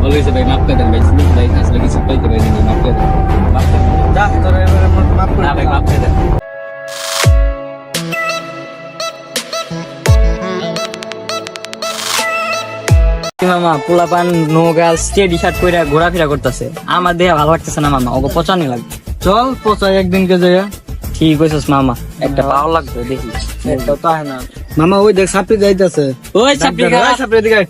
ভালো হয়েছে ভাই, মাফ করে দেন ভাই, স্লিপ ভাই আসলে কিছু বলতে পারিনি ভাই, মাফ করে দেন, মাফ করে দেন। যা তোরা এবারে মাফ করে না ভাই, মাফ করে দেন। মামা পোলাপান নো গার্লস টি শার্ট পরে ঘোরাফেরা করতেছে, আমার দেহে ভালো লাগতেছে না মামা, ওকে পচানি লাগবে। চল পচাই একদিনকে যাইয়া ঠিক কইছস মামা, একটা ভালো লাগবে দেখি। একটা তাই না মামা, ওই দেখ সাপড়ি যাইতেছে। ওই চাপড়ি গা, সাপড়ি দিকে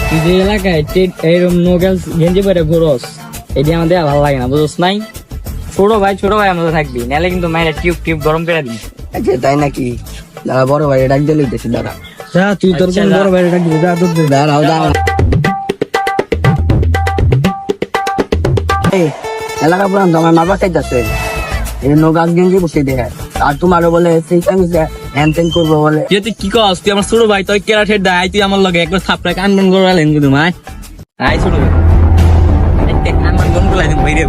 তুই যে এলাকায় এরকম নো গার্লস গেঞ্জি পরে ঘোরস, এটি আমাদের ভালো লাগে না, বুঝছ নাই? ছোট ভাই আমাদের থাকবি, নাহলে কিন্তু মায়ের টিউব গরম করে দিবি। আচ্ছা তাই নাকি? দাঁড়া বড় ভাই ডাক দিয়ে লইতেছি, দাঁড়া যা, তুই তোর আচ্ছা, কোন যা। বড় বাইরে ডাকবি, যা তোর দে। দাঁড়াও দাঁড়াও। এই এলাকা পুরান তোমার মারবা চাইতেছে, এই নো গাছ গেঞ্জি বসে দেখে, আর তোমারও বলে সেই টাইমে হ্যান ত্যান করবো বলে। তুই কি কস? তুই আমার ছোট ভাই, তুই কেরা ঠেট দেয়, তুই আমার লগে একবার থাপড়া কান বন করে আলেন কিন্তু মাই। আই ছোট ভাই, একটা কান বন করে আলেন বাইরে।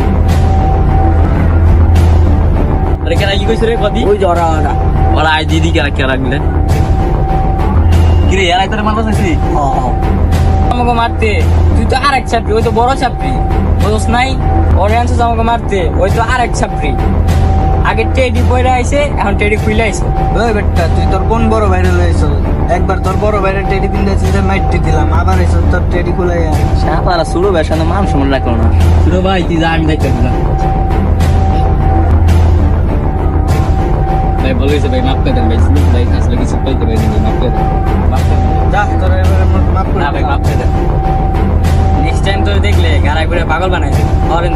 আরে কেরা কি কইছ রে কদি? ওই জরা ওরা ওরা আই দিদি কেরা কেরা গিলে। কি রে এলাই তোর মারবা চাইছি? আমাকে মারতে তুই তো আরেক ছাপড়ি, ওই তো বড় ছাপড়ি, বুঝছ নাই? ওর আনছিস আমাকে মারতে, ওই তো আরেক ছাপড়ি। আগে টেডি পয়রা আইছে, এখন টেডি খুইলা আইছে। ওই বেটা, তুই তোর কোন বড় বাইরে লইছ? একবার তোর বড় বাইরে টেডি পিন্দাছিস, মাইটটি দিলাম, আবার এসে তোর টেডি খুলাই আয়। সাপারা ছোট ভাই সামনে মান সম্মান রাখলো না। ছোট ভাই তুই যা, আমি দেখতে দিলাম। ভাই ভালো হয়েছে ভাই, মাফ করে দেন ভাই, স্লিপ ভাই আসলে কিছু বলতে পারিনি ভাই, মাফ করে দেন, মাফ করে দেন। যা তোরা এবারে মাফ করে না ভাই, মাফ করে দেন। নেক্সট টাইম তোর দেখলে গাড়া করে পাগল বানাই, হরেন